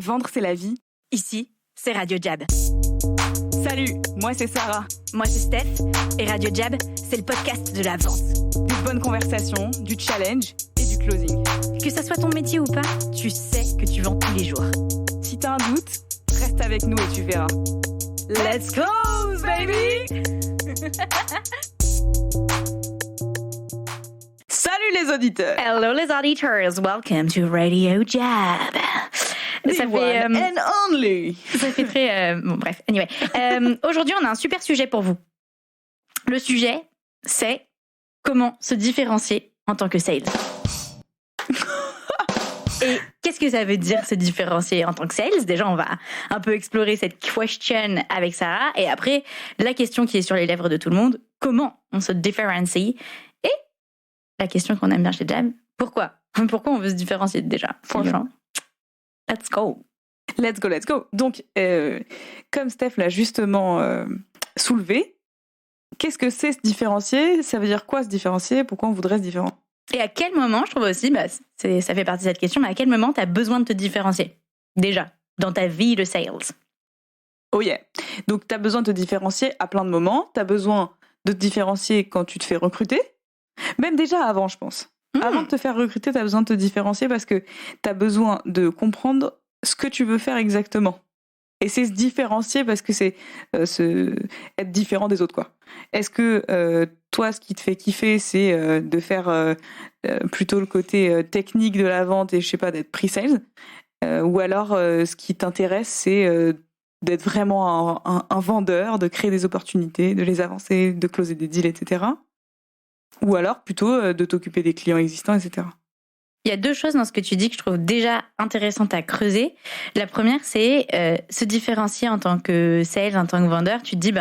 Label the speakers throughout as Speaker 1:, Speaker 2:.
Speaker 1: Vendre, c'est la vie.
Speaker 2: Ici, c'est Radio Jab.
Speaker 1: Salut, moi c'est Sarah.
Speaker 2: Moi c'est Steph. Et Radio Jab, c'est le podcast de la vente.
Speaker 1: Des bonnes conversations, du challenge et du closing.
Speaker 2: Que ça soit ton métier ou pas, tu sais que tu vends tous les jours.
Speaker 1: Si t'as un doute, reste avec nous et tu verras.
Speaker 2: Let's close, baby!
Speaker 1: Salut les auditeurs!
Speaker 2: Hello les auditeurs, welcome to Radio Jab.
Speaker 1: Ça fait and only.
Speaker 2: Ça fait très bon bref. Anyway, aujourd'hui on a un super sujet pour vous. Le sujet, c'est comment se différencier en tant que sales. Et qu'est-ce que ça veut dire se différencier en tant que sales? Déjà, on va un peu explorer cette question avec Sarah. Et après, la question qui est sur les lèvres de tout le monde, comment on se différencie? Et la question qu'on aime bien chez Jab, pourquoi? Pourquoi on veut se différencier déjà? Franchement, let's go.
Speaker 1: Let's go, let's go. Donc, comme Steph l'a justement soulevé, qu'est-ce que c'est se différencier? Ça veut dire quoi se différencier? Pourquoi on voudrait se différencier?
Speaker 2: Et à quel moment, je trouve aussi, ça fait partie de cette question, mais à quel moment tu as besoin de te différencier? Déjà, dans ta vie de sales.
Speaker 1: Oh yeah. Donc, tu as besoin de te différencier à plein de moments. Tu as besoin de te différencier quand tu te fais recruter. Même déjà avant, je pense. Avant de te faire recruter, tu as besoin de te différencier parce que tu as besoin de comprendre ce que tu veux faire exactement. Et c'est se différencier parce que c'est être différent des autres, quoi. Est-ce que toi, ce qui te fait kiffer, c'est de faire plutôt le côté technique de la vente et, je sais pas, d'être pre-sales, ou alors ce qui t'intéresse, c'est d'être vraiment un vendeur, de créer des opportunités, de les avancer, de closer des deals, etc. Ou alors plutôt de t'occuper des clients existants, etc.
Speaker 2: Il y a deux choses dans ce que tu dis que je trouve déjà intéressantes à creuser. La première, c'est se différencier en tant que sales, en tant que vendeur. Tu te dis,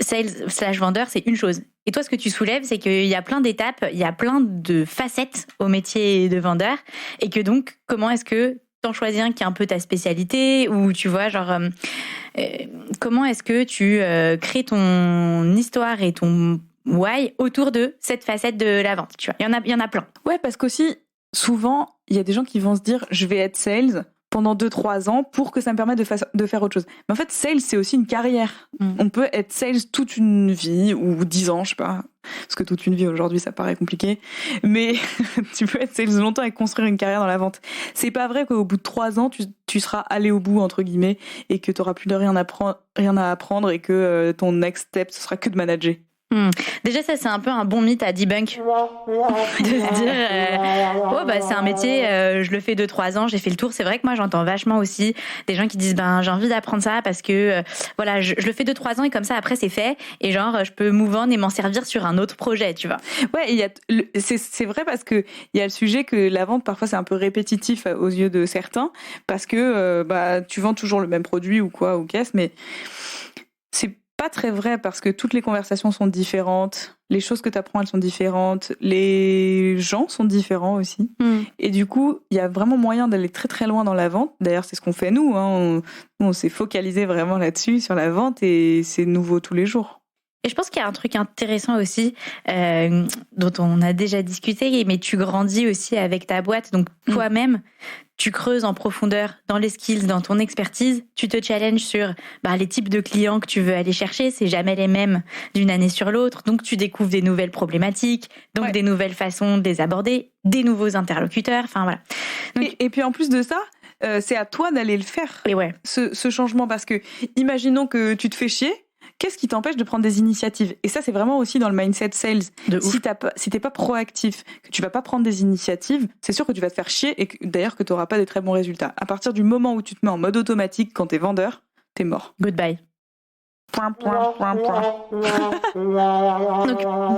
Speaker 2: sales/vendeur, c'est une chose. Et toi, ce que tu soulèves, c'est qu'il y a plein d'étapes, il y a plein de facettes au métier de vendeur. Et que donc, comment est-ce que t'en choisis un qui est un peu ta spécialité? Ou tu vois, comment est-ce que tu crées ton histoire et ton why autour de cette facette de la vente, tu vois? Il y en a plein.
Speaker 1: Ouais, parce qu'aussi, souvent, il y a des gens qui vont se dire « je vais être sales pendant 2-3 ans pour que ça me permette de faire autre chose ». Mais en fait, sales, c'est aussi une carrière. On peut être sales toute une vie, ou 10 ans, je sais pas, parce que toute une vie aujourd'hui, ça paraît compliqué. Mais tu peux être sales longtemps et construire une carrière dans la vente. C'est pas vrai qu'au bout de 3 ans, tu seras allé au bout, entre guillemets, et que tu n'auras plus rien à apprendre et que ton next step, ce sera que de manager.
Speaker 2: Déjà, ça, c'est un peu un bon mythe à debunk. De se dire, c'est un métier, je le fais 2-3 ans, j'ai fait le tour. C'est vrai que moi, j'entends vachement aussi des gens qui disent, j'ai envie d'apprendre ça parce que, je le fais 2-3 ans et comme ça, après, c'est fait. Et je peux move on et m'en servir sur un autre projet, tu vois.
Speaker 1: Ouais, c'est vrai parce que il y a le sujet que la vente, parfois, c'est un peu répétitif aux yeux de certains parce que, tu vends toujours le même produit ou quoi, ou qu'est-ce, mais c'est pas très vrai parce que toutes les conversations sont différentes, les choses que tu apprends elles sont différentes, les gens sont différents aussi. Et du coup, il y a vraiment moyen d'aller très très loin dans la vente. D'ailleurs, c'est ce qu'on fait nous, hein. On s'est focalisé vraiment là-dessus, sur la vente, et c'est nouveau tous les jours.
Speaker 2: Et je pense qu'il y a un truc intéressant aussi dont on a déjà discuté, mais tu grandis aussi avec ta boîte. Donc toi-même, tu creuses en profondeur dans les skills, dans ton expertise. Tu te challenges sur les types de clients que tu veux aller chercher. C'est jamais les mêmes d'une année sur l'autre. Donc tu découvres des nouvelles problématiques, donc des nouvelles façons de les aborder, des nouveaux interlocuteurs. Enfin voilà. Donc,
Speaker 1: et puis en plus de ça, c'est à toi d'aller le faire.
Speaker 2: Et ouais.
Speaker 1: Ce changement, parce que si que tu te fais chier. Qu'est-ce qui t'empêche de prendre des initiatives? Et ça, c'est vraiment aussi dans le mindset sales. Si t'es pas proactif, que tu vas pas prendre des initiatives, c'est sûr que tu vas te faire chier et d'ailleurs que tu n'auras pas de très bons résultats. À partir du moment où tu te mets en mode automatique quand t'es vendeur, t'es mort.
Speaker 2: Goodbye. Donc,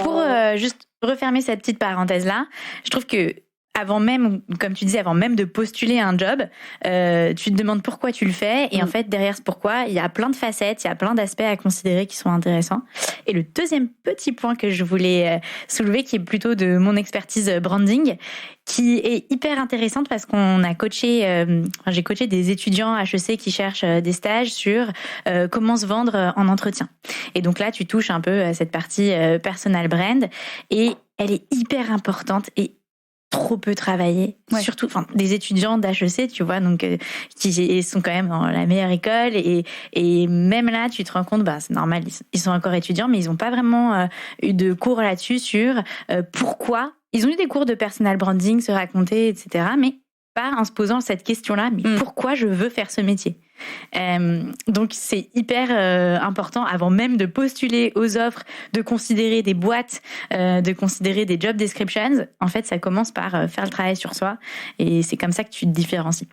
Speaker 2: pour juste refermer cette petite parenthèse-là, je trouve que avant même, comme tu disais, avant même de postuler un job, tu te demandes pourquoi tu le fais. Et en fait, derrière ce pourquoi, il y a plein de facettes, il y a plein d'aspects à considérer qui sont intéressants. Et le deuxième petit point que je voulais soulever, qui est plutôt de mon expertise branding, qui est hyper intéressante parce qu'on a coaché, j'ai coaché des étudiants HEC qui cherchent des stages sur comment se vendre en entretien. Et donc là, tu touches un peu à cette partie personal brand et elle est hyper importante et trop peu travaillé, surtout des étudiants d'HEC, tu vois, donc qui sont quand même dans la meilleure école et même là tu te rends compte, c'est normal, ils sont encore étudiants, mais ils n'ont pas vraiment eu de cours là-dessus sur pourquoi. Ils ont eu des cours de personal branding, se raconter, etc., mais pas en se posant cette question-là, mais pourquoi je veux faire ce métier. Donc c'est hyper important avant même de postuler aux offres, de considérer des boîtes, de considérer des job descriptions. En fait, ça commence par faire le travail sur soi et c'est comme ça que tu te différencies.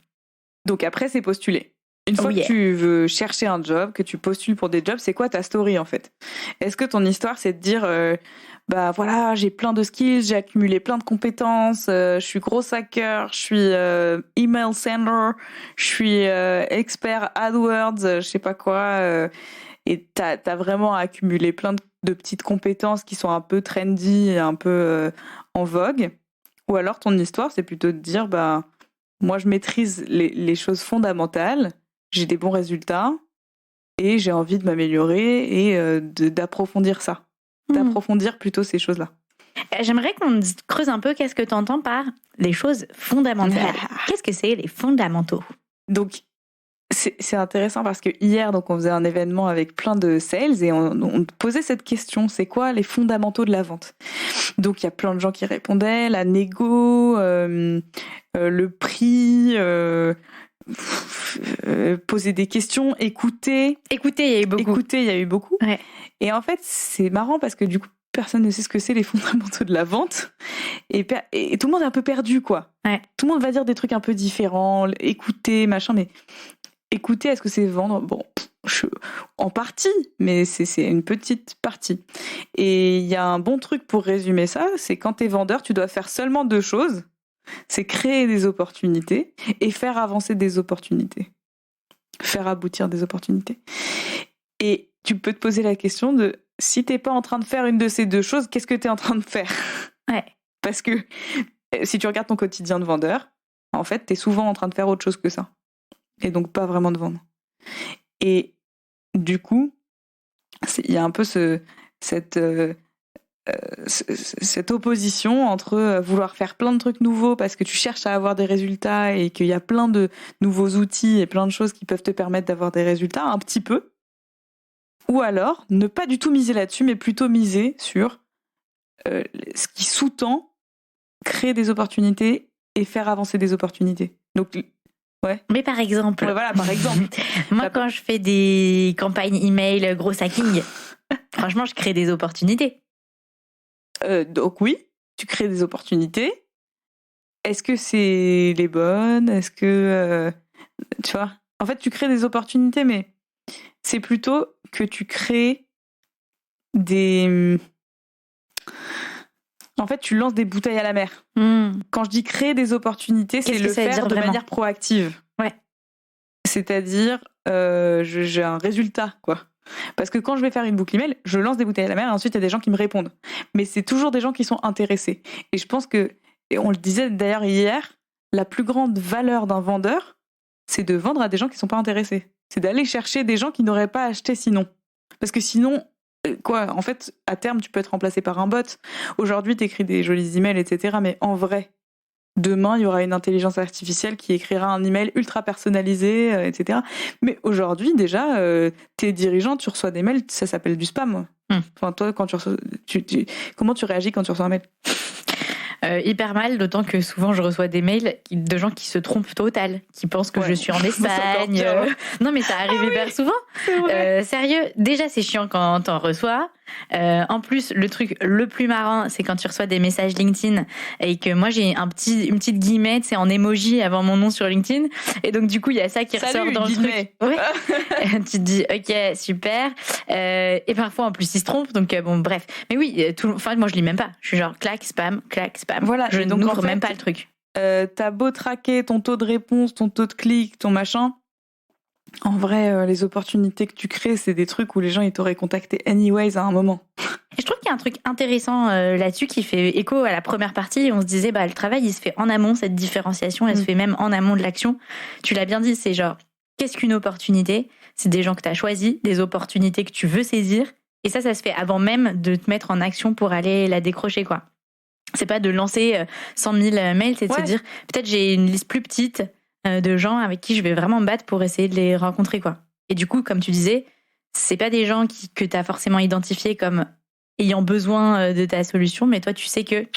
Speaker 1: Donc après, c'est postuler. Une fois que tu veux chercher un job, que tu postules pour des jobs, c'est quoi ta story en fait? Est-ce que ton histoire, c'est de dire voilà, j'ai plein de skills, j'ai accumulé plein de compétences, je suis gros hacker, je suis email sender, je suis expert AdWords, je sais pas quoi, et t'as vraiment accumulé plein de petites compétences qui sont un peu trendy, un peu en vogue? Ou alors ton histoire, c'est plutôt de dire moi je maîtrise les choses fondamentales, j'ai des bons résultats et j'ai envie de m'améliorer et d'approfondir ça. D'approfondir plutôt ces choses-là.
Speaker 2: J'aimerais qu'on creuse un peu qu'est-ce que tu entends par les choses fondamentales. Qu'est-ce que c'est les fondamentaux?
Speaker 1: Donc, c'est intéressant parce que hier, donc, on faisait un événement avec plein de sales et on posait cette question, c'est quoi les fondamentaux de la vente? Donc, il y a plein de gens qui répondaient, la négo, le prix... poser des questions, écouter.
Speaker 2: Écouter, il y a eu beaucoup.
Speaker 1: Ouais. Et en fait, c'est marrant parce que du coup, personne ne sait ce que c'est les fondamentaux de la vente. Et tout le monde est un peu perdu, quoi.
Speaker 2: Ouais.
Speaker 1: Tout le monde va dire des trucs un peu différents, écouter, machin, mais écouter, est-ce que c'est vendre? Bon, en partie, mais c'est une petite partie. Et il y a un bon truc pour résumer ça, c'est quand t'es vendeur, tu dois faire seulement 2 choses. C'est créer des opportunités et faire avancer des opportunités. Faire aboutir des opportunités. Et tu peux te poser la question de si t'es pas en train de faire une de ces 2 choses, qu'est-ce que t'es en train de faire?
Speaker 2: Ouais.
Speaker 1: Parce que si tu regardes ton quotidien de vendeur, en fait, t'es souvent en train de faire autre chose que ça. Et donc pas vraiment de vendre. Et du coup, il y a un peu cette opposition entre vouloir faire plein de trucs nouveaux parce que tu cherches à avoir des résultats et qu'il y a plein de nouveaux outils et plein de choses qui peuvent te permettre d'avoir des résultats un petit peu, ou alors ne pas du tout miser là-dessus mais plutôt miser sur ce qui sous-tend créer des opportunités et faire avancer des opportunités. Donc
Speaker 2: mais par exemple, moi quand je fais des campagnes email gros hacking, franchement je crée des opportunités.
Speaker 1: Donc oui, tu crées des opportunités. Est-ce que c'est les bonnes? Est-ce que... tu vois? En fait, tu crées des opportunités, mais c'est plutôt que tu crées des... En fait, tu lances des bouteilles à la mer. Quand je dis créer des opportunités, c'est le faire de manière proactive.
Speaker 2: Ouais.
Speaker 1: C'est-à-dire, j'ai un résultat, quoi. Parce que quand je vais faire une boucle email, je lance des bouteilles à la mer et ensuite il y a des gens qui me répondent. Mais c'est toujours des gens qui sont intéressés. Et je pense que, et on le disait d'ailleurs hier, la plus grande valeur d'un vendeur, c'est de vendre à des gens qui ne sont pas intéressés. C'est d'aller chercher des gens qui n'auraient pas acheté sinon. Parce que sinon, en fait, à terme, tu peux être remplacé par un bot. Aujourd'hui, tu écris des jolis emails, etc. Mais en vrai, demain, il y aura une intelligence artificielle qui écrira un email ultra personnalisé, etc. Mais aujourd'hui, déjà, t'es dirigeant, tu reçois des mails, ça s'appelle du spam. Enfin, toi, quand tu reçois, comment tu réagis quand tu reçois un mail?
Speaker 2: Hyper mal, d'autant que souvent je reçois des mails de gens qui se trompent total, qui pensent que je suis en Espagne. Non mais ça arrive hyper souvent. Sérieux, déjà c'est chiant quand t'en reçois. En plus, le truc le plus marrant, c'est quand tu reçois des messages LinkedIn et que moi j'ai une petite guillemette, c'est en emoji avant mon nom sur LinkedIn, et donc du coup il y a ça qui ressort dans le truc. Ouais. Tu te dis ok super, et parfois en plus ils se trompent, donc bon bref. Mais oui, moi je lis même pas. Je suis genre clac spam.
Speaker 1: Voilà.
Speaker 2: Je n'ouvre même pas le truc.
Speaker 1: T'as beau traquer ton taux de réponse, ton taux de clic, ton machin. En vrai, les opportunités que tu crées, c'est des trucs où les gens ils t'auraient contacté anyways à un moment.
Speaker 2: Et je trouve qu'il y a un truc intéressant là-dessus qui fait écho à la première partie. On se disait, le travail, il se fait en amont, cette différenciation, elle se fait même en amont de l'action. Tu l'as bien dit, c'est genre, qu'est-ce qu'une opportunité? C'est des gens que tu as choisis, des opportunités que tu veux saisir. Et ça se fait avant même de te mettre en action pour aller la décrocher, quoi. C'est pas de lancer 100 000 mails, c'est de se dire peut-être j'ai une liste plus petite de gens avec qui je vais vraiment me battre pour essayer de les rencontrer, quoi. Et du coup, comme tu disais, c'est pas des gens que tu as forcément identifiés comme ayant besoin de ta solution, mais toi, tu sais que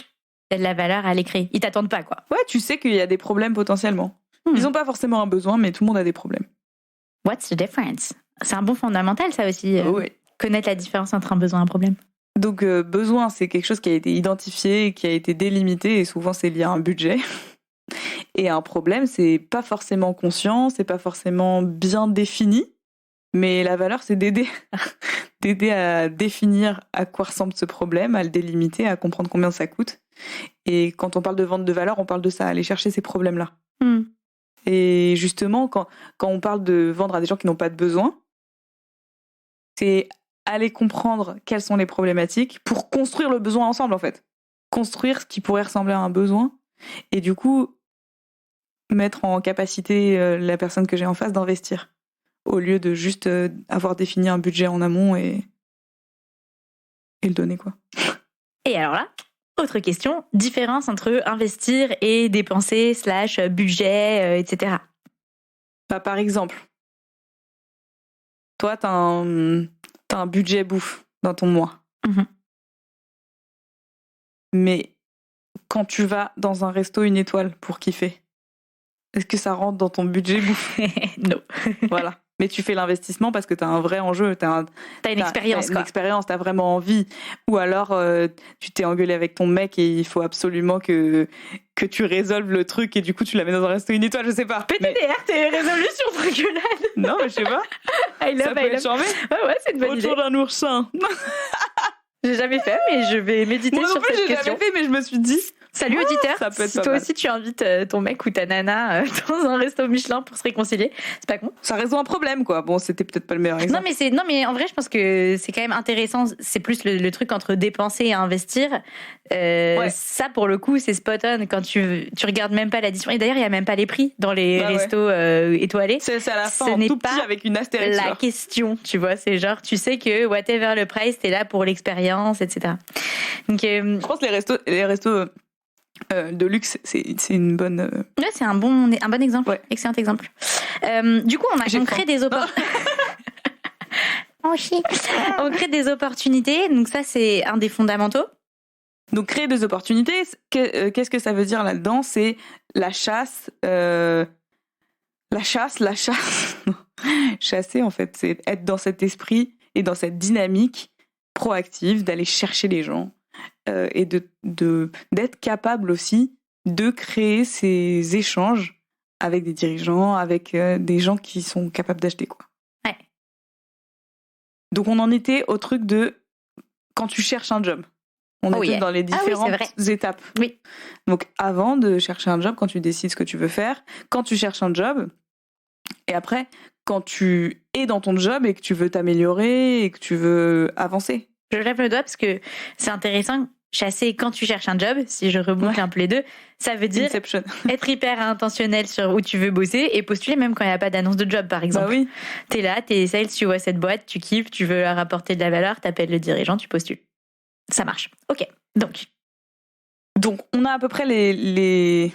Speaker 2: t'as de la valeur à les créer. Ils t'attendent pas, quoi.
Speaker 1: Ouais, tu sais qu'il y a des problèmes potentiellement. Ils ont pas forcément un besoin, mais tout le monde a des problèmes.
Speaker 2: What's the difference? C'est un bon fondamental, ça aussi. Connaître la différence entre un besoin et un problème.
Speaker 1: Donc, besoin, c'est quelque chose qui a été identifié, qui a été délimité, et souvent c'est lié à un budget. Et un problème, c'est pas forcément conscient, c'est pas forcément bien défini, mais la valeur, c'est d'aider à définir à quoi ressemble ce problème, à le délimiter, à comprendre combien ça coûte. Et quand on parle de vente de valeur, on parle de ça, aller chercher ces problèmes-là. Et justement, quand on parle de vendre à des gens qui n'ont pas de besoin, c'est aller comprendre quelles sont les problématiques pour construire le besoin ensemble, en fait. Construire ce qui pourrait ressembler à un besoin. Et du coup, mettre en capacité la personne que j'ai en face d'investir. Au lieu de juste avoir défini un budget en amont et le donner, quoi.
Speaker 2: Et alors là, autre question, différence entre investir et dépenser / budget, etc.
Speaker 1: Bah, par exemple, toi, t'as un budget bouffe dans ton mois. Mais quand tu vas dans un resto 1 étoile pour kiffer, est-ce que ça rentre dans ton budget bouffe?
Speaker 2: Non.
Speaker 1: Voilà. Mais tu fais l'investissement parce que t'as un vrai enjeu. T'as
Speaker 2: une expérience, quoi.
Speaker 1: Une expérience, t'as vraiment envie. Ou alors, tu t'es engueulé avec ton mec et il faut absolument que tu résolves le truc et du coup, tu l'amènes dans un resto 1 étoile, je sais pas.
Speaker 2: PTDR, t'es résolution pour gueulade.
Speaker 1: Non, mais je sais pas. Ça peut être charmé.
Speaker 2: Ouais, c'est une bonne idée.
Speaker 1: Autour d'un oursin.
Speaker 2: J'ai jamais fait, mais je vais méditer sur cette question.
Speaker 1: Moi non plus, j'ai jamais fait, mais je me suis dit...
Speaker 2: Salut auditeur,
Speaker 1: ça peut être
Speaker 2: si toi aussi tu invites ton mec ou ta nana dans un resto Michelin pour se réconcilier, c'est pas con.
Speaker 1: Ça résout un problème, quoi. Bon, c'était peut-être pas le meilleur exemple.
Speaker 2: Non mais en vrai, je pense que c'est quand même intéressant. C'est plus le truc entre dépenser et investir. Ça, pour le coup, c'est spot on quand tu regardes même pas l'addition. Et d'ailleurs, il y a même pas les prix dans les restos étoilés.
Speaker 1: C'est à la fin,
Speaker 2: ce n'est
Speaker 1: tout
Speaker 2: pas
Speaker 1: petit avec une astérix.
Speaker 2: La question, tu vois, c'est genre, tu sais que whatever le price, t'es là pour l'expérience, etc. Donc, je
Speaker 1: pense que les restos de luxe, c'est une bonne...
Speaker 2: Ouais, c'est un bon exemple.
Speaker 1: Ouais.
Speaker 2: Excellent exemple. Du coup, on crée des on crée des opportunités. Donc ça, c'est un des fondamentaux.
Speaker 1: Donc créer des opportunités, qu'est-ce que ça veut dire là-dedans? C'est la chasse. Chasser, en fait, c'est être dans cet esprit et dans cette dynamique proactive d'aller chercher les gens. Et d'être capable aussi de créer ces échanges avec des dirigeants, avec des gens qui sont capables d'acheter, quoi.
Speaker 2: Ouais.
Speaker 1: Donc on en était au truc de quand tu cherches un job. On était dans les différentes étapes.
Speaker 2: Oui.
Speaker 1: Donc avant de chercher un job, quand tu décides ce que tu veux faire, quand tu cherches un job, et après quand tu es dans ton job et que tu veux t'améliorer et que tu veux avancer.
Speaker 2: Je lève le doigt parce que c'est intéressant. Chasser quand tu cherches un job, si je reboucle un peu les deux, ça veut dire
Speaker 1: Inception.
Speaker 2: Être hyper intentionnel sur où tu veux bosser et postuler même quand il n'y a pas d'annonce de job, par exemple.
Speaker 1: Bah oui.
Speaker 2: T'es là, t'es sales, tu vois cette boîte, tu kiffes, tu veux leur apporter de la valeur, t'appelles le dirigeant, tu postules. Ça marche. Ok. Donc
Speaker 1: on a à peu près les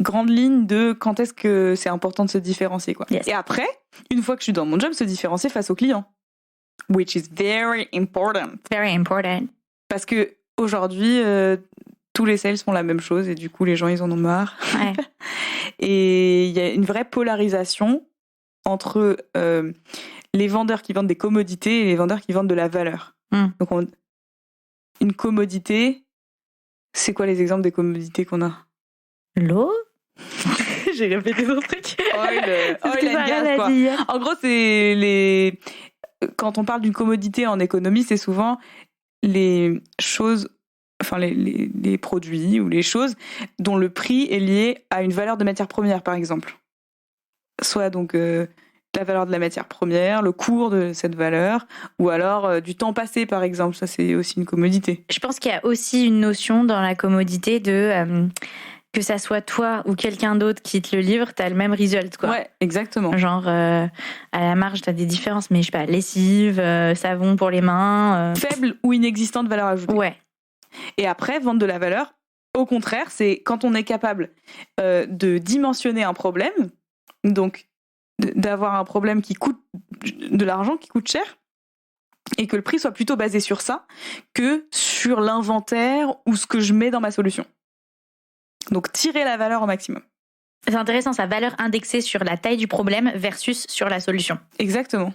Speaker 1: grandes lignes de quand est-ce que c'est important de se différencier, quoi.
Speaker 2: Yes.
Speaker 1: Et après, une fois que je suis dans mon job, se différencier face au client. Which is very important.
Speaker 2: Very important.
Speaker 1: Parce que aujourd'hui, tous les sales font la même chose et du coup, les gens, ils en ont marre.
Speaker 2: Ouais.
Speaker 1: Et il y a une vraie polarisation entre les vendeurs qui vendent des commodités et les vendeurs qui vendent de la valeur. Donc, une commodité, c'est quoi les exemples des commodités qu'on a?
Speaker 2: L'eau.
Speaker 1: J'ai répété d'autres trucs. Oil and gas, quoi. En gros, c'est quand on parle d'une commodité en économie, c'est souvent les choses, enfin les produits ou les choses dont le prix est lié à une valeur de matière première, par exemple. Soit donc la valeur de la matière première, le cours de cette valeur, ou alors du temps passé, par exemple. Ça, c'est aussi une commodité.
Speaker 2: Je pense qu'il y a aussi une notion dans la commodité de... que ça soit toi ou quelqu'un d'autre qui te le livre, t'as le même result, quoi.
Speaker 1: Ouais, exactement.
Speaker 2: Genre, à la marge, t'as des différences, mais je sais pas, lessive, savon pour les mains.
Speaker 1: Faible ou inexistante valeur ajoutée.
Speaker 2: Ouais.
Speaker 1: Et après, vendre de la valeur, Au contraire, c'est quand on est capable de dimensionner un problème, donc d'avoir un problème qui coûte de l'argent, qui coûte cher, et que le prix soit plutôt basé sur ça que sur l'inventaire ou ce que je mets dans ma solution. Donc tirer la valeur au maximum.
Speaker 2: C'est intéressant, sa valeur indexée sur la taille du problème versus sur la solution.
Speaker 1: Exactement.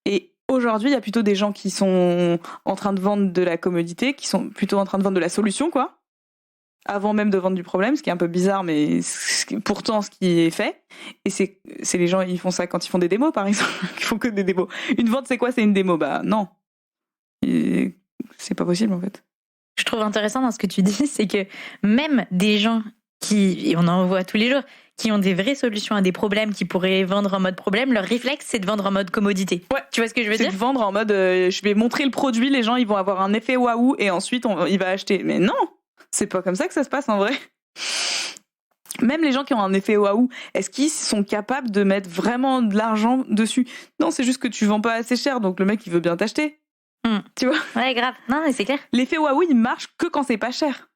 Speaker 1: Et aujourd'hui, il y a plutôt des gens qui sont en train de vendre de la commodité, qui sont plutôt en train de vendre de la solution, quoi, avant même de vendre du problème, ce qui est un peu bizarre, mais pourtant ce qui est fait. Et c'est les gens, ils font ça quand ils font des démos, par exemple. Ils font que des démos. Une vente, c'est quoi? C'est une démo. Bah non. Et c'est pas possible, en fait.
Speaker 2: Je trouve intéressant dans ce que tu dis, c'est que même des gens qui, et on en voit tous les jours, qui ont des vraies solutions à des problèmes, qui pourraient vendre en mode problème, leur réflexe, c'est de vendre en mode commodité.
Speaker 1: Ouais.
Speaker 2: Tu vois ce que je veux dire?
Speaker 1: C'est de vendre en mode, je vais montrer le produit, les gens, ils vont avoir un effet waouh, et ensuite, il va acheter. Mais non! C'est pas comme ça que ça se passe, en vrai. Même les gens qui ont un effet waouh, est-ce qu'ils sont capables de mettre vraiment de l'argent dessus? Non, c'est juste que tu vends pas assez cher, donc le mec, il veut bien t'acheter. Tu vois?
Speaker 2: Ouais, grave. Non, mais c'est clair.
Speaker 1: L'effet waouh, il marche que quand c'est pas cher.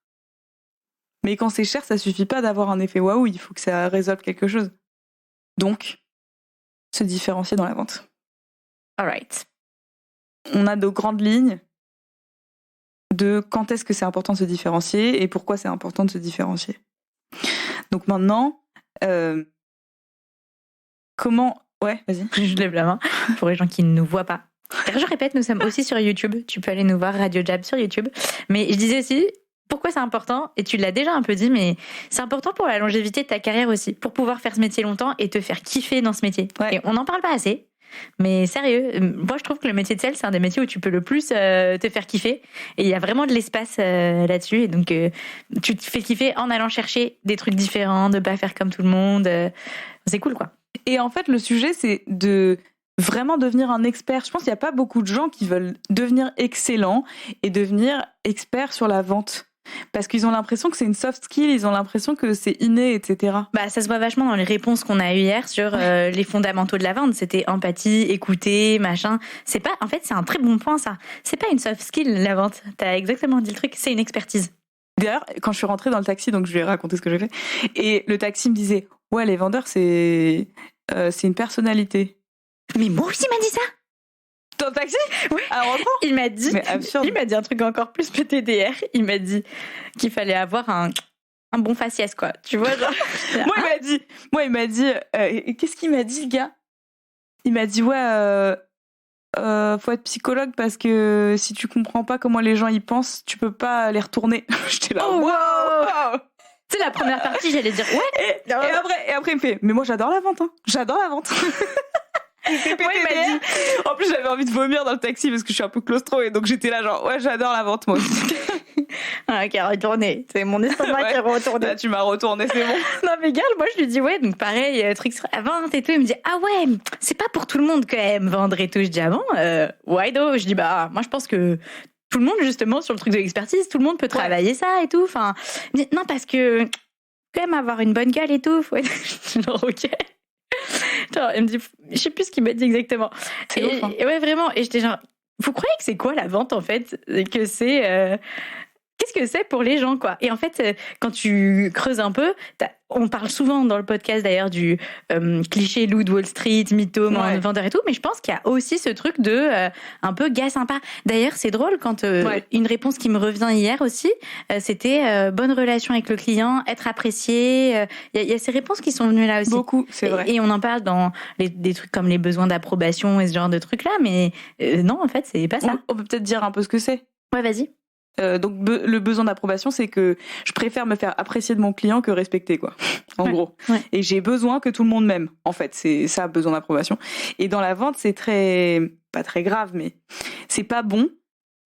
Speaker 1: Mais quand c'est cher, ça suffit pas d'avoir un effet waouh, il faut que ça résolve quelque chose. Donc, se différencier dans la vente.
Speaker 2: Alright.
Speaker 1: On a de grandes lignes de quand est-ce que c'est important de se différencier et pourquoi c'est important de se différencier. Donc maintenant, comment... Ouais, vas-y.
Speaker 2: Je lève la main pour les gens qui ne nous voient pas. Je répète, nous sommes aussi sur YouTube. Tu peux aller nous voir, Radio Jab sur YouTube. Mais je disais aussi, pourquoi c'est important? Et tu l'as déjà un peu dit, mais c'est important pour la longévité de ta carrière aussi, pour pouvoir faire ce métier longtemps et te faire kiffer dans ce métier.
Speaker 1: Ouais.
Speaker 2: Et on n'en parle pas assez. Mais sérieux, moi je trouve que le métier de sales, c'est un des métiers où tu peux le plus te faire kiffer. Et il y a vraiment de l'espace là-dessus. Et donc, tu te fais kiffer en allant chercher des trucs différents, de pas faire comme tout le monde. C'est cool, quoi.
Speaker 1: Et en fait, le sujet, c'est de vraiment devenir un expert. Je pense qu'il n'y a pas beaucoup de gens qui veulent devenir excellents et devenir experts sur la vente. Parce qu'ils ont l'impression que c'est une soft skill, ils ont l'impression que c'est inné, etc.
Speaker 2: Bah, ça se voit vachement dans les réponses qu'on a eues hier sur les fondamentaux de la vente. C'était empathie, écouter, machin. C'est pas, en fait, c'est un très bon point, ça. C'est pas une soft skill, la vente. T'as exactement dit le truc, c'est une expertise.
Speaker 1: D'ailleurs, quand je suis rentrée dans le taxi, donc je lui ai raconté ce que j'ai fait, et le taxi me disait, ouais, les vendeurs, c'est une personnalité.
Speaker 2: Mais moi aussi, il m'a dit ça.
Speaker 1: Dans le taxi?
Speaker 2: Ouais.
Speaker 1: Alors,
Speaker 2: il m'a dit,
Speaker 1: mais absurde.
Speaker 2: Il m'a dit un truc encore plus PTDR. Il m'a dit qu'il fallait avoir un bon faciès, quoi. Tu vois, genre.
Speaker 1: Moi, il m'a dit, qu'est-ce qu'il m'a dit, le gars? Il m'a dit, ouais, faut être psychologue parce que si tu comprends pas comment les gens y pensent, tu peux pas les retourner. J'étais là,
Speaker 2: Oh,
Speaker 1: wow.
Speaker 2: Tu sais, la première partie, j'allais dire, ouais.
Speaker 1: Et après, il me fait, mais moi, j'adore la vente, hein. J'adore la vente.
Speaker 2: Ouais, il m'a dit.
Speaker 1: En plus, j'avais envie de vomir dans le taxi parce que je suis un peu claustro et donc j'étais là genre ouais, j'adore la vente moi aussi.
Speaker 2: Ah, qui a retourné. C'est mon estomac qui a retourné.
Speaker 1: Là, tu m'as retourné, c'est bon.
Speaker 2: Non, mais gars, moi, je lui dis, ouais, donc pareil, truc sur la vente et tout. Il me dit, ah ouais, c'est pas pour tout le monde quand même, vendre et tout. Je dis, ah bon, why do? Je dis, bah, moi, je pense que tout le monde, justement, sur le truc de l'expertise, tout le monde peut travailler ça et tout. Enfin, il me dit, non, parce que quand même avoir une bonne gueule et tout, faut être genre, ok. Genre, il me dit, je sais plus ce qu'il m'a dit exactement.
Speaker 1: C'est ouf, hein.
Speaker 2: Et ouais, vraiment. Et j'étais genre, vous croyez que c'est quoi la vente en fait? Que c'est. Qu'est-ce que c'est pour les gens, quoi? Et en fait, quand tu creuses un peu, on parle souvent dans le podcast d'ailleurs du cliché loup de Wall Street, mythome, vendeur et tout, mais je pense qu'il y a aussi ce truc de un peu gars sympa. D'ailleurs, c'est drôle quand une réponse qui me revient hier aussi, c'était bonne relation avec le client, être apprécié. Il y a ces réponses qui sont venues là aussi.
Speaker 1: Beaucoup, c'est vrai.
Speaker 2: Et on en parle dans des trucs comme les besoins d'approbation et ce genre de trucs-là, mais non, en fait, c'est pas ça.
Speaker 1: On peut peut-être dire un peu ce que c'est.
Speaker 2: Ouais, vas-y.
Speaker 1: Donc le besoin d'approbation, c'est que je préfère me faire apprécier de mon client que respecter, quoi. En gros. Ouais. Et j'ai besoin que tout le monde m'aime. En fait, c'est ça, besoin d'approbation. Et dans la vente, c'est pas très grave, mais c'est pas bon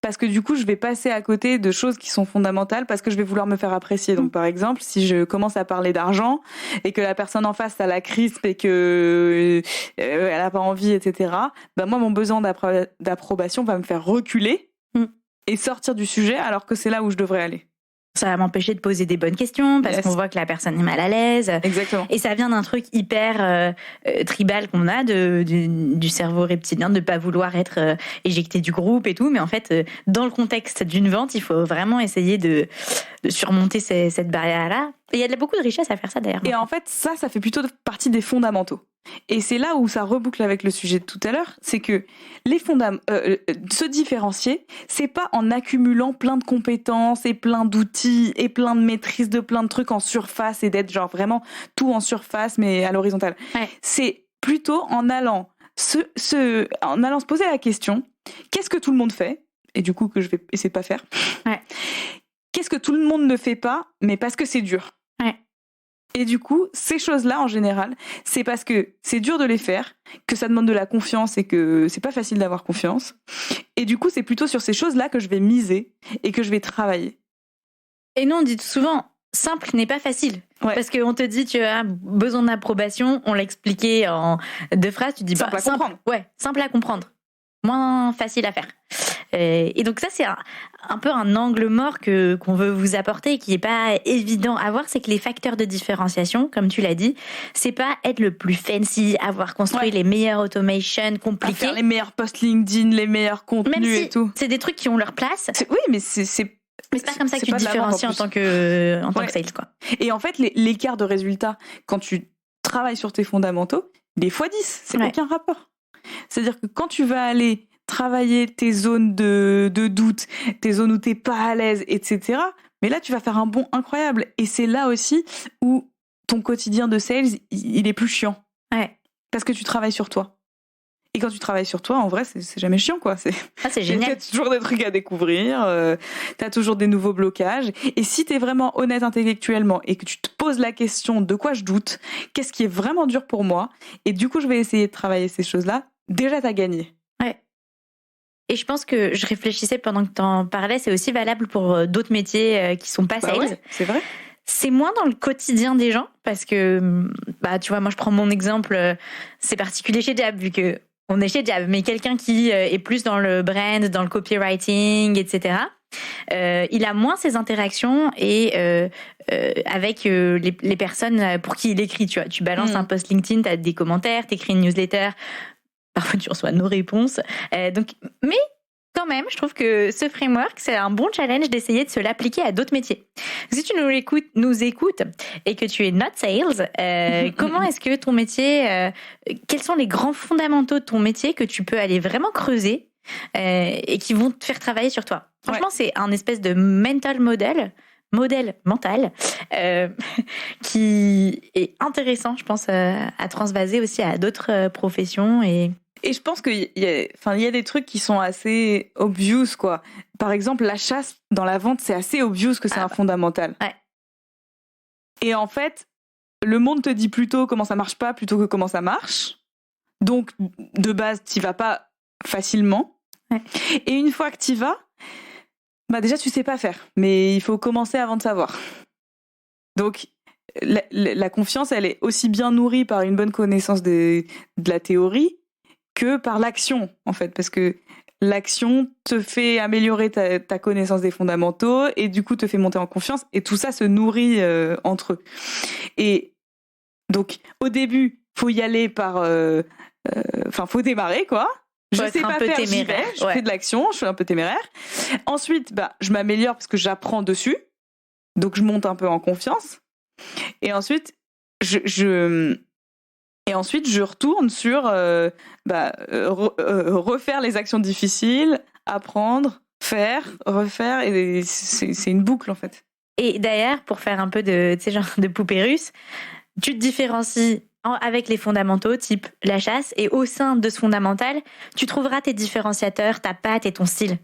Speaker 1: parce que du coup, je vais passer à côté de choses qui sont fondamentales parce que je vais vouloir me faire apprécier. Donc, par exemple, si je commence à parler d'argent et que la personne en face a la crispe et que elle a pas envie, etc. Ben moi, mon besoin d'approbation va me faire reculer. Et sortir du sujet alors que c'est là où je devrais aller.
Speaker 2: Ça va m'empêcher de poser des bonnes questions parce qu'on voit que la personne est mal à l'aise.
Speaker 1: Exactement.
Speaker 2: Et ça vient d'un truc hyper tribal qu'on a du cerveau reptilien de pas vouloir être éjecté du groupe et tout. Mais en fait, dans le contexte d'une vente, il faut vraiment essayer de de surmonter cette barrière-là. Et il y a beaucoup de richesse à faire ça d'ailleurs.
Speaker 1: Et en fait, ça fait plutôt partie des fondamentaux. Et c'est là où ça reboucle avec le sujet de tout à l'heure, c'est que se différencier, c'est pas en accumulant plein de compétences et plein d'outils et plein de maîtrise de plein de trucs en surface et d'être genre vraiment tout en surface mais à l'horizontale.
Speaker 2: Ouais.
Speaker 1: C'est plutôt en allant se poser la question, qu'est-ce que tout le monde fait? Et du coup que je vais essayer de pas faire.
Speaker 2: Ouais.
Speaker 1: Qu'est-ce que tout le monde ne fait pas, mais parce que c'est dur.
Speaker 2: Ouais.
Speaker 1: Et du coup, ces choses-là, en général, c'est parce que c'est dur de les faire, que ça demande de la confiance et que c'est pas facile d'avoir confiance. Et du coup, c'est plutôt sur ces choses-là que je vais miser et que je vais travailler.
Speaker 2: Et nous, on dit souvent, simple n'est pas facile.
Speaker 1: Ouais.
Speaker 2: Parce qu'on te dit, tu as besoin d'approbation, on l'a expliqué en 2 phrases, tu dis,
Speaker 1: simple à comprendre.
Speaker 2: Ouais, simple à comprendre. Moins facile à faire. Et donc ça, c'est un peu un angle mort qu'on veut vous apporter et qui n'est pas évident à voir, c'est que les facteurs de différenciation, comme tu l'as dit, c'est pas être le plus fancy, avoir construit les meilleures automations compliquées.
Speaker 1: Faire les meilleurs posts LinkedIn, les meilleurs contenus
Speaker 2: même si
Speaker 1: et tout.
Speaker 2: C'est des trucs qui ont leur place.
Speaker 1: Oui, mais c'est
Speaker 2: pas comme ça que tu te
Speaker 1: pas de la vente,
Speaker 2: différencies en tant que sales, quoi.
Speaker 1: Et en fait, l'écart de résultat, quand tu travailles sur tes fondamentaux, il est x10, c'est aucun rapport. C'est-à-dire que quand tu vas aller travailler tes zones de doute, tes zones où t'es pas à l'aise, etc., mais là, tu vas faire un bond incroyable. Et c'est là aussi où ton quotidien de sales, il est plus chiant.
Speaker 2: Ouais.
Speaker 1: Parce que tu travailles sur toi. Et quand tu travailles sur toi, en vrai, c'est jamais chiant, quoi.
Speaker 2: C'est génial.
Speaker 1: T'as toujours des trucs à découvrir, t'as toujours des nouveaux blocages. Et si t'es vraiment honnête intellectuellement et que tu te poses la question de quoi je doute, qu'est-ce qui est vraiment dur pour moi, et du coup, je vais essayer de travailler ces choses-là, déjà t'as gagné.
Speaker 2: Ouais. Et je pense que je réfléchissais pendant que t'en parlais, c'est aussi valable pour d'autres métiers qui sont pas sales.
Speaker 1: Ouais, c'est vrai.
Speaker 2: C'est moins dans le quotidien des gens parce que, tu vois, moi je prends mon exemple, c'est particulier chez Jab vu que on est chez Jab, mais quelqu'un qui est plus dans le brand, dans le copywriting, etc. Il a moins ces interactions et avec les personnes pour qui il écrit. Tu vois, tu balances un post LinkedIn, t'as des commentaires, t'écris une newsletter. Parfois, tu reçois nos réponses. Mais quand même, je trouve que ce framework, c'est un bon challenge d'essayer de se l'appliquer à d'autres métiers. Si tu nous écoutes et que tu es not sales, comment est-ce que ton métier, quels sont les grands fondamentaux de ton métier que tu peux aller vraiment creuser et qui vont te faire travailler sur toi? Franchement, c'est un espèce de modèle mental qui est intéressant, je pense, à transvaser aussi à d'autres professions.
Speaker 1: Et je pense qu'il y a des trucs qui sont assez obvious, quoi. Par exemple, la chasse dans la vente, c'est assez obvious que c'est un fondamental.
Speaker 2: Ouais.
Speaker 1: Et en fait, le monde te dit plutôt comment ça marche pas plutôt que comment ça marche. Donc, de base, t'y vas pas facilement.
Speaker 2: Ouais.
Speaker 1: Et une fois que t'y vas, déjà, tu sais pas faire. Mais il faut commencer avant de savoir. Donc, la confiance, elle est aussi bien nourrie par une bonne connaissance de la théorie que par l'action, en fait, parce que l'action te fait améliorer ta connaissance des fondamentaux et du coup te fait monter en confiance, et tout ça se nourrit entre eux. Et donc, au début, faut y aller faut démarrer, quoi. Je sais pas faire, j'y vais, je fais de l'action, je suis un peu téméraire. Ensuite, je m'améliore parce que j'apprends dessus, donc je monte un peu en confiance. Et ensuite, je retourne sur refaire les actions difficiles, apprendre, faire, refaire, et c'est une boucle en fait.
Speaker 2: Et d'ailleurs, pour faire un peu de poupée russe, tu te différencies avec les fondamentaux, type la chasse, et au sein de ce fondamental, tu trouveras tes différenciateurs, ta patte et ton style.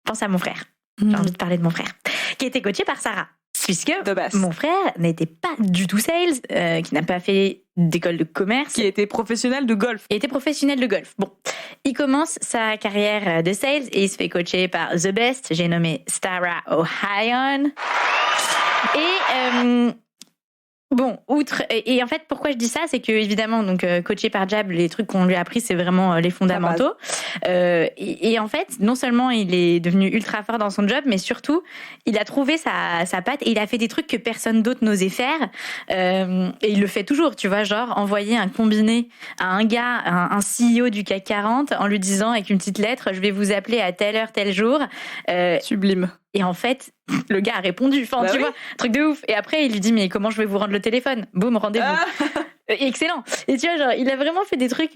Speaker 2: Pense à mon frère. J'ai envie de parler de mon frère, qui a été coaché par Sarah. Puisque mon frère n'était pas du tout sales, qui n'a pas fait d'école de commerce.
Speaker 1: Qui était professionnel de golf.
Speaker 2: Il était professionnel de golf. Bon, il commence sa carrière de sales et il se fait coacher par The Best, j'ai nommé Stara Ohayon. Et et en fait, pourquoi je dis ça, c'est que évidemment, donc coaché par Jab, les trucs qu'on lui a appris, c'est vraiment les fondamentaux. Et en fait, non seulement il est devenu ultra fort dans son job, mais surtout, il a trouvé sa patte et il a fait des trucs que personne d'autre n'osait faire. Et il le fait toujours, tu vois, genre envoyer un combiné à un gars, un CEO du CAC 40, en lui disant avec une petite lettre, je vais vous appeler à telle heure, tel jour.
Speaker 1: Sublime.
Speaker 2: Et en fait, le gars a répondu. Enfin, tu vois, truc de ouf. Et après, il lui dit, mais comment je vais vous rendre le téléphone? Boum, rendez-vous. Excellent. Et tu vois, genre, il a vraiment fait des trucs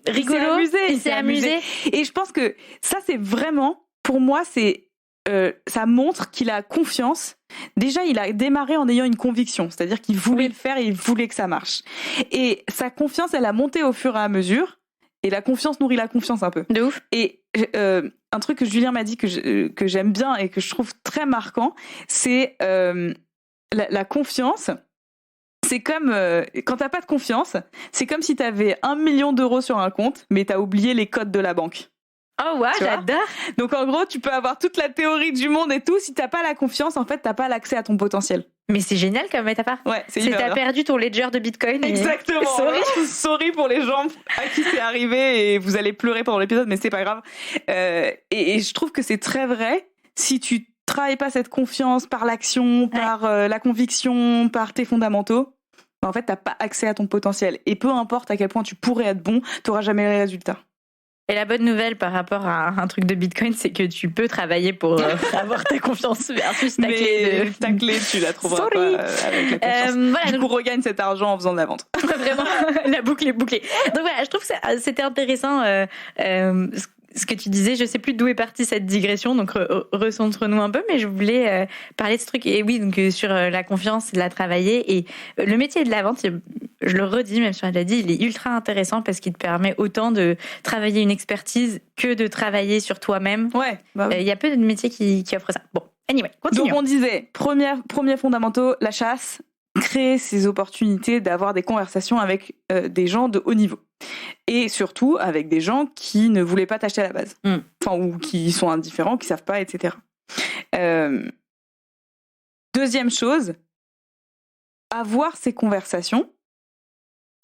Speaker 2: rigolos. Il s'est amusé.
Speaker 1: Et je pense que ça, c'est vraiment, pour moi, ça montre qu'il a confiance. Déjà, il a démarré en ayant une conviction, c'est-à-dire qu'il voulait le faire et il voulait que ça marche. Et sa confiance, elle a monté au fur et à mesure. Et la confiance nourrit la confiance un peu.
Speaker 2: De ouf.
Speaker 1: Et un truc que Julien m'a dit que j'aime bien et que je trouve très marquant, c'est la confiance. C'est comme quand t'as pas de confiance, c'est comme si t'avais 1 million d'euros sur un compte, mais t'as oublié les codes de la banque.
Speaker 2: Oh ouais, j'adore.
Speaker 1: Donc en gros, tu peux avoir toute la théorie du monde et tout, si t'as pas la confiance, en fait, t'as pas l'accès à ton potentiel.
Speaker 2: Mais c'est génial comme métaphore.
Speaker 1: Ouais, c'est hyper
Speaker 2: t'as
Speaker 1: bien.
Speaker 2: Perdu ton ledger de Bitcoin.
Speaker 1: Exactement. Sorry pour les gens à qui c'est arrivé et vous allez pleurer pendant l'épisode, mais c'est pas grave. Et je trouve que c'est très vrai. Si tu travailles pas cette confiance par l'action, par la conviction, par tes fondamentaux, en fait, t'as pas accès à ton potentiel. Et peu importe à quel point tu pourrais être bon, t'auras jamais les résultats.
Speaker 2: Et la bonne nouvelle par rapport à un truc de Bitcoin, c'est que tu peux travailler pour avoir ta confiance versus ta clé.
Speaker 1: Ta clé, tu la trouveras pas avec la confiance. Voilà, du coup, regagne cet argent en faisant de la vente.
Speaker 2: Vraiment, la boucle est bouclée. Donc voilà, je trouve que c'était intéressant ce que tu disais. Je sais plus d'où est partie cette digression, donc recentre-nous un peu, mais je voulais parler de ce truc. Et oui, donc sur la confiance, la travailler. Et le métier de la vente, je le redis, même si on l'a dit, il est ultra intéressant parce qu'il te permet autant de travailler une expertise que de travailler sur toi-même.
Speaker 1: Ouais. Bah oui.
Speaker 2: Il y a peu de métiers qui offrent ça. Bon, anyway, continuons.
Speaker 1: Donc on disait, premier fondamentaux, la chasse, créer ces opportunités d'avoir des conversations avec des gens de haut niveau. Et surtout avec des gens qui ne voulaient pas t'acheter à la base. Enfin, ou qui sont indifférents, qui savent pas, etc. Deuxième chose, avoir ces conversations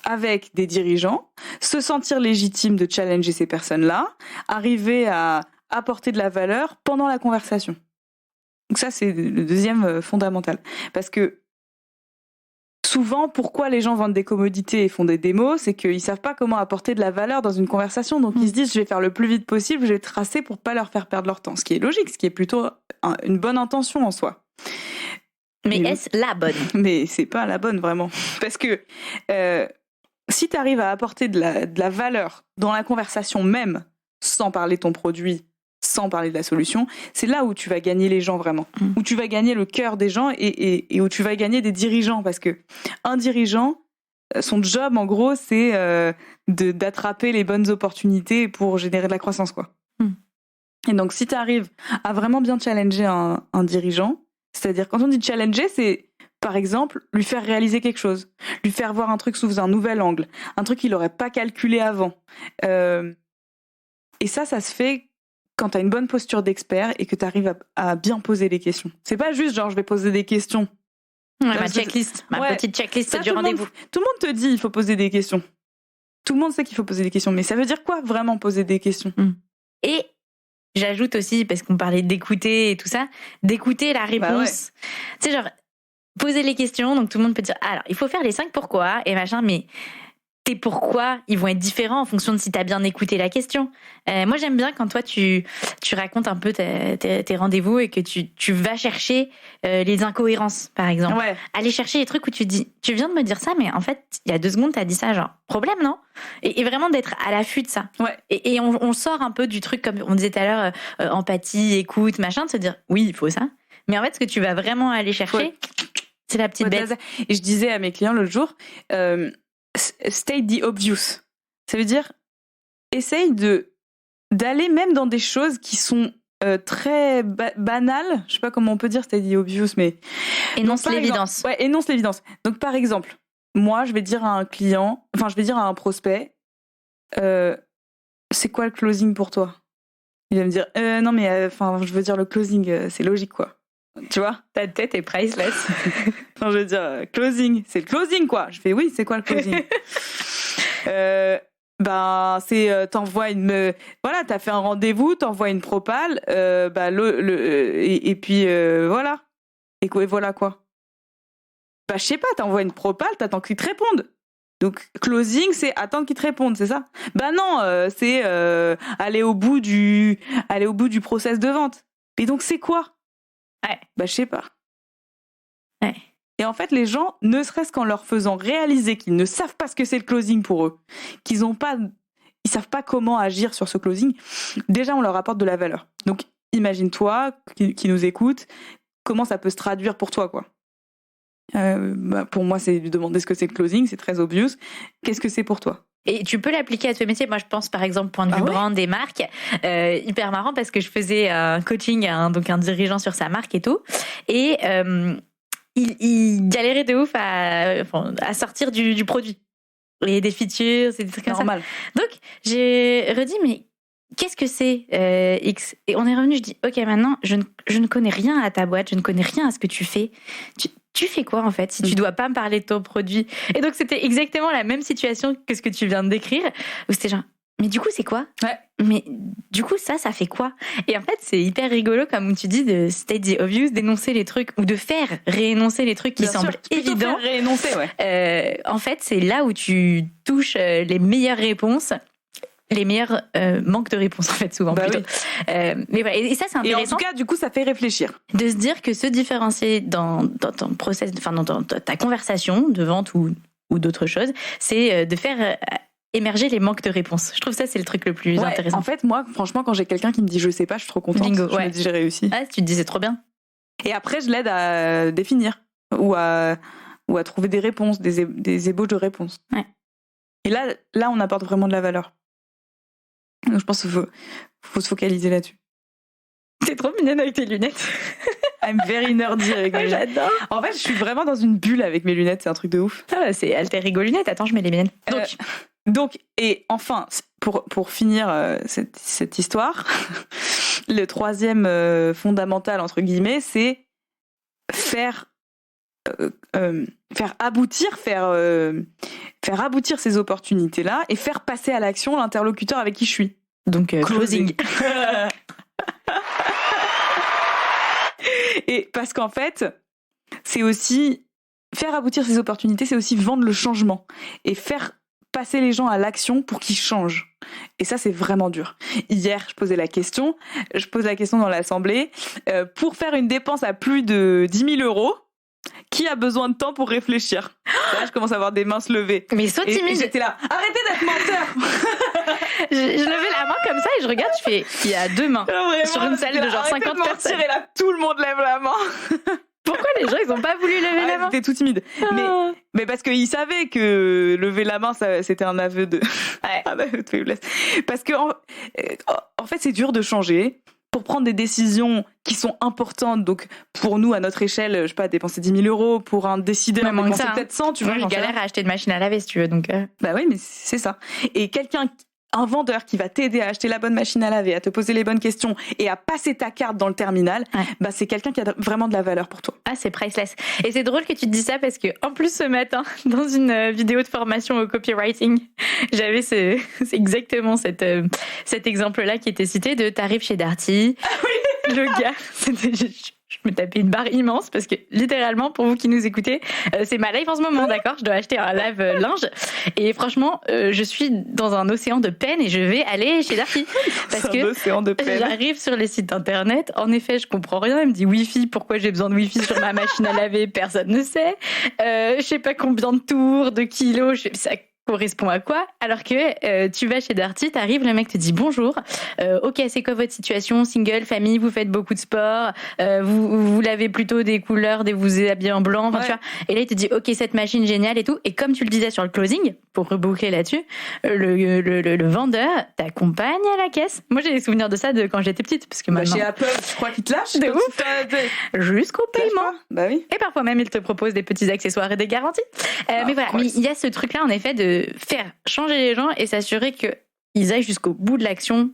Speaker 1: avec des dirigeants, se sentir légitime de challenger ces personnes-là, arriver à apporter de la valeur pendant la conversation. Donc ça, c'est le deuxième fondamental. Parce que souvent, pourquoi les gens vendent des commodités et font des démos, c'est qu'ils savent pas comment apporter de la valeur dans une conversation. Donc ils se disent, je vais faire le plus vite possible, je vais tracer pour pas leur faire perdre leur temps. Ce qui est logique, ce qui est plutôt une bonne intention en soi.
Speaker 2: Mais est-ce la bonne?
Speaker 1: Mais c'est pas la bonne, vraiment. Parce que si tu arrives à apporter de la valeur dans la conversation même, sans parler de ton produit, sans parler de la solution, c'est là où tu vas gagner les gens vraiment, où tu vas gagner le cœur des gens et où tu vas gagner des dirigeants, parce que un dirigeant, son job en gros, c'est d'attraper les bonnes opportunités pour générer de la croissance, quoi. Et donc si tu arrives à vraiment bien challenger un dirigeant, c'est-à-dire quand on dit challenger, c'est par exemple lui faire réaliser quelque chose, lui faire voir un truc sous un nouvel angle, un truc qu'il n'aurait pas calculé avant. Et ça se fait quand tu as une bonne posture d'expert et que tu arrives à bien poser les questions. C'est pas juste genre je vais poser des questions.
Speaker 2: Ouais, ma petite checklist du rendez-vous.
Speaker 1: Tout le monde te dit il faut poser des questions. Tout le monde sait qu'il faut poser des questions, mais ça veut dire quoi vraiment poser des questions?
Speaker 2: Et j'ajoute aussi, parce qu'on parlait d'écouter et tout ça, d'écouter la réponse. Tu sais, genre, poser les questions, donc tout le monde peut dire, alors, il faut faire les 5 pourquoi, et machin, mais tes pourquoi, ils vont être différents en fonction de si t'as bien écouté la question. Moi, j'aime bien quand toi, tu racontes un peu tes rendez-vous et que tu vas chercher les incohérences, par exemple.
Speaker 1: Ouais.
Speaker 2: Aller chercher les trucs où tu dis, tu viens de me dire ça, mais en fait, il y a 2 secondes, t'as dit ça, genre, problème, non? Et vraiment d'être à l'affût de ça.
Speaker 1: Ouais.
Speaker 2: Et on sort un peu du truc, comme on disait tout à l'heure, empathie, écoute, machin, de se dire, oui, il faut ça. Mais en fait, ce que tu vas vraiment aller chercher, c'est la petite bête.
Speaker 1: Et je disais à mes clients l'autre jour, state the obvious. Ça veut dire, essaye d'aller même dans des choses qui sont très banales. Je sais pas comment on peut dire state the obvious, mais
Speaker 2: énonce l'évidence.
Speaker 1: Ouais, énonce l'évidence. Donc par exemple, moi, je vais dire à un prospect, c'est quoi le closing pour toi? Il va me dire, non mais je veux dire le closing, c'est logique quoi. Tu vois,
Speaker 2: ta tête est priceless.
Speaker 1: Non, je veux dire, closing, c'est le closing, quoi. Je fais, oui, c'est quoi le closing? C'est, t'envoies voilà, t'as fait un rendez-vous, t'envoies une propale, et puis, voilà. Et voilà, quoi. Je sais pas, t'envoies une propale, t'attends qu'ils te répondent. Donc, closing, c'est attendre qu'ils te répondent, c'est ça? Non, c'est aller au bout du process de vente. Mais donc c'est quoi?
Speaker 2: Ouais.
Speaker 1: Bah je sais pas.
Speaker 2: Ouais.
Speaker 1: Et en fait, les gens, ne serait-ce qu'en leur faisant réaliser qu'ils ne savent pas ce que c'est le closing pour eux, ils savent pas comment agir sur ce closing, déjà on leur apporte de la valeur. Donc imagine-toi, qui nous écoute, comment ça peut se traduire pour toi, quoi. Pour moi, c'est lui demander ce que c'est le closing, c'est très obvious. Qu'est-ce que c'est pour toi?
Speaker 2: Et tu peux l'appliquer à tous les métiers. Moi, je pense, par exemple, point de vue brand des marques, hyper marrant parce que je faisais un coaching à un dirigeant sur sa marque et tout. Et il galérait de ouf à sortir du produit. Et des features, c'est des trucs comme
Speaker 1: Normal.
Speaker 2: Ça. Donc, j'ai redit, mais qu'est-ce que c'est X? Et on est revenu, je dis, ok, maintenant, je ne connais rien à ta boîte, je ne connais rien à ce que tu fais. Tu fais quoi, en fait, si tu dois pas me parler de ton produit? Et donc, c'était exactement la même situation que ce que tu viens de décrire, où c'était genre, mais du coup, c'est quoi?
Speaker 1: Ouais.
Speaker 2: Mais du coup, ça fait quoi? Et en fait, c'est hyper rigolo, comme tu dis, de state the obvious, d'énoncer les trucs, ou de faire réénoncer les trucs qui semblent évidents.
Speaker 1: Faire réénoncer, ouais.
Speaker 2: En fait, c'est là où tu touches les meilleures réponses. Les meilleurs manques de réponses, en fait, souvent, plutôt.
Speaker 1: Oui.
Speaker 2: Mais voilà. Et ça, c'est intéressant.
Speaker 1: Et en tout cas, du coup, ça fait réfléchir.
Speaker 2: De se dire que se différencier dans ton process, enfin, dans ta conversation de vente ou d'autres choses, c'est de faire émerger les manques de réponses. Je trouve ça, c'est le truc le plus intéressant.
Speaker 1: En fait, moi, franchement, quand j'ai quelqu'un qui me dit je sais pas, je suis trop contente.
Speaker 2: Bingo,
Speaker 1: je me dis j'ai réussi.
Speaker 2: Ah, tu te dis c'est trop bien.
Speaker 1: Et après, je l'aide à définir ou à trouver des réponses, des ébauches de réponses.
Speaker 2: Ouais.
Speaker 1: Et là, on apporte vraiment de la valeur. Donc, je pense qu'il faut se focaliser là-dessus.
Speaker 2: T'es trop mignonne avec tes lunettes.
Speaker 1: I'm very nerdy avec mes lunettes.
Speaker 2: J'adore.
Speaker 1: En fait, je suis vraiment dans une bulle avec mes lunettes, c'est un truc de ouf.
Speaker 2: Ah, c'est alter ego lunettes. Attends, je mets les miennes.
Speaker 1: Donc, et enfin, pour finir cette histoire, le troisième fondamental, entre guillemets, c'est faire aboutir ces opportunités-là et faire passer à l'action l'interlocuteur avec qui je suis.
Speaker 2: Donc, closing.
Speaker 1: Et parce qu'en fait, c'est aussi faire aboutir ces opportunités, c'est aussi vendre le changement et faire passer les gens à l'action pour qu'ils changent. Et ça, c'est vraiment dur. Hier, je pose la question dans l'assemblée, pour faire une dépense à plus de 10 000 euros, qui a besoin de temps pour réfléchir? Là, je commence à avoir des mains se lever.
Speaker 2: Mais so timide.
Speaker 1: Et j'étais là, arrêtez d'être menteur.
Speaker 2: je levais la main comme ça et je regarde, je fais, il y a 2 mains sur une salle de genre 50 personnes.
Speaker 1: Et là, tout le monde lève la main.
Speaker 2: Pourquoi les gens, ils ont pas voulu lever la main?
Speaker 1: C'était tout timide. Mais parce qu'ils savaient que lever la main, c'était un aveu de faiblesse. Parce que, en fait, c'est dur de changer. Pour prendre des décisions qui sont importantes, donc pour nous, à notre échelle, je sais pas, dépenser 10 000 euros, pour un décideur, dépenser peut-être 100, tu vois.
Speaker 2: Moi, je galère à acheter une machine à laver, si tu veux, donc...
Speaker 1: Bah oui, mais c'est ça. Et un vendeur qui va t'aider à acheter la bonne machine à laver, à te poser les bonnes questions et à passer ta carte dans le terminal, bah c'est quelqu'un qui a vraiment de la valeur pour toi. Ah,
Speaker 2: c'est priceless. Et c'est drôle que tu te dis ça parce que, en plus, ce matin, dans une vidéo de formation au copywriting, j'avais c'est exactement cet exemple-là qui était cité de t'arrives chez Darty.
Speaker 1: Ah oui.
Speaker 2: Le gars, je me tapais une barre immense parce que littéralement, pour vous qui nous écoutez, c'est ma life en ce moment, d'accord? Je dois acheter un lave-linge et franchement, je suis dans un océan de peine et je vais aller chez Darty parce que j'arrive sur les sites internet. En effet, je comprends rien. Il me dit Wi-Fi. Pourquoi j'ai besoin de Wi-Fi sur ma machine à laver? Personne ne sait. Je sais pas combien de tours, de kilos. Ça correspond à quoi? Alors que tu vas chez Darty, t'arrives, le mec te dit bonjour, ok, c'est quoi votre situation? Single, famille, vous faites beaucoup de sport, vous lavez plutôt des couleurs, vous habillez en blanc, tu vois. Et là il te dit ok, cette machine géniale et tout. Et comme tu le disais sur le closing, pour reboucler là-dessus, le vendeur t'accompagne à la caisse. Moi j'ai des souvenirs de ça de quand j'étais petite, parce que maintenant...
Speaker 1: Chez Apple, je crois qu'ils te lâchent
Speaker 2: de ouf, jusqu'au paiement.
Speaker 1: Bah oui.
Speaker 2: Et parfois même ils te proposent des petits accessoires et des garanties. Mais voilà, mais il y a ce truc-là en effet de faire changer les gens et s'assurer qu'ils aillent jusqu'au bout de l'action.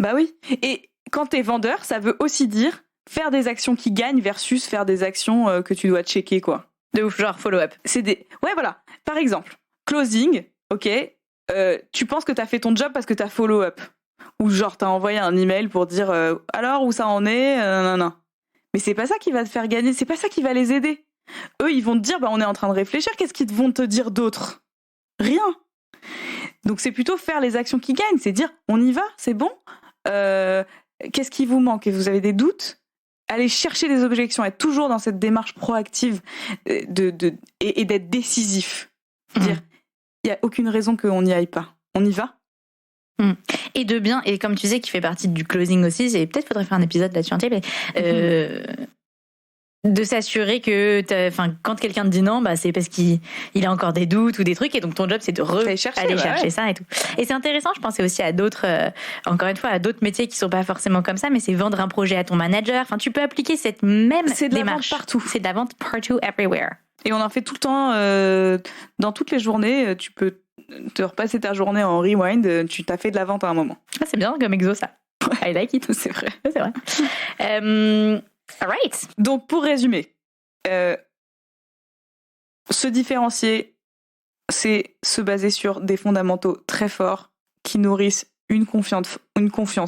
Speaker 1: Bah oui. Et quand t'es vendeur, ça veut aussi dire faire des actions qui gagnent versus faire des actions que tu dois checker, quoi.
Speaker 2: De ouf, genre follow-up.
Speaker 1: Ouais, voilà. Par exemple, closing, ok, tu penses que t'as fait ton job parce que t'as follow-up. Ou genre t'as envoyé un email pour dire alors où ça en est, non. Mais c'est pas ça qui va te faire gagner, c'est pas ça qui va les aider. Eux, ils vont te dire, bah on est en train de réfléchir, qu'est-ce qu'ils vont te dire d'autre? Rien. Donc c'est plutôt faire les actions qui gagnent, c'est dire on y va, c'est bon. qu'est-ce qui vous manque et vous avez des doutes, allez chercher des objections, être toujours dans cette démarche proactive et d'être décisif. Dire, il n'y a aucune raison qu'on n'y aille pas. On y va.
Speaker 2: Et et comme tu disais, qui fait partie du closing aussi, peut-être faudrait faire un épisode là-dessus entier, mais de s'assurer que quand quelqu'un te dit non, c'est parce qu'il a encore des doutes ou des trucs, et donc ton job c'est de aller chercher ça et tout. Et c'est intéressant, je pensais aussi à d'autres, encore une fois, à d'autres métiers qui sont pas forcément comme ça, mais c'est vendre un projet à ton manager. Enfin, tu peux appliquer cette même démarche.
Speaker 1: C'est de la vente partout.
Speaker 2: C'est de la vente partout, everywhere.
Speaker 1: Et on en fait tout le temps, dans toutes les journées. Tu peux te repasser ta journée en rewind. Tu t'as fait de la vente à un moment.
Speaker 2: C'est bien comme exo ça. I like it.
Speaker 1: C'est vrai.
Speaker 2: C'est vrai. All right.
Speaker 1: Donc, pour résumer, se différencier, c'est se baser sur des fondamentaux très forts qui nourrissent une confiance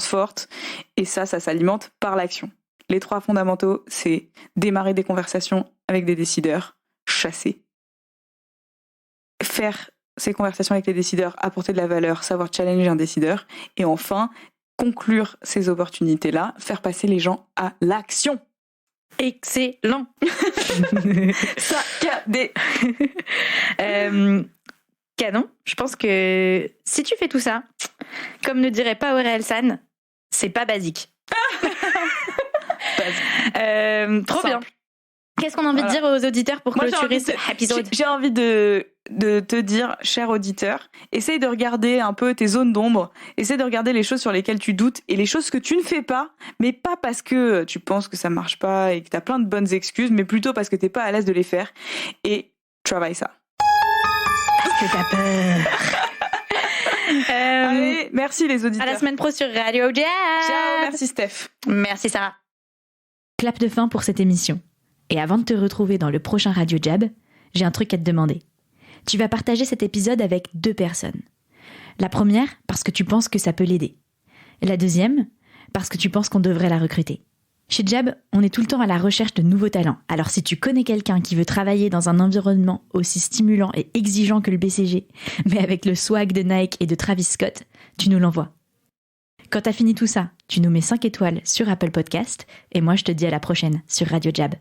Speaker 1: forte, et ça s'alimente par l'action. Les 3 fondamentaux, c'est démarrer des conversations avec des décideurs, chasser, faire ces conversations avec les décideurs, apporter de la valeur, savoir challenger un décideur, et enfin, conclure ces opportunités-là, faire passer les gens à l'action.
Speaker 2: Excellent.
Speaker 1: Saccadé.
Speaker 2: Canon. Je pense que si tu fais tout ça, comme ne dirait pas Aurel San, c'est pas basique. Trop bien. Qu'est-ce qu'on a envie de dire aux auditeurs pour clôturer cet épisode ?
Speaker 1: J'ai envie de te dire, cher auditeur, essaye de regarder un peu tes zones d'ombre, essaye de regarder les choses sur lesquelles tu doutes et les choses que tu ne fais pas, mais pas parce que tu penses que ça marche pas et que t'as plein de bonnes excuses, mais plutôt parce que t'es pas à l'aise de les faire, et travaille ça.
Speaker 2: Parce que t'as peur.
Speaker 1: Allez, merci les auditeurs.
Speaker 2: À la semaine pro sur Radio Jab.
Speaker 1: Ciao, merci Steph.
Speaker 2: Merci Sarah. Clap de fin pour cette émission. Et avant de te retrouver dans le prochain Radio Jab, j'ai un truc à te demander. Tu vas partager cet épisode avec 2 personnes. La première, parce que tu penses que ça peut l'aider. La deuxième, parce que tu penses qu'on devrait la recruter. Chez Jab, on est tout le temps à la recherche de nouveaux talents. Alors si tu connais quelqu'un qui veut travailler dans un environnement aussi stimulant et exigeant que le BCG, mais avec le swag de Nike et de Travis Scott, tu nous l'envoies. Quand t'as fini tout ça, tu nous mets 5 étoiles sur Apple Podcast, et moi je te dis à la prochaine sur Radio Jab.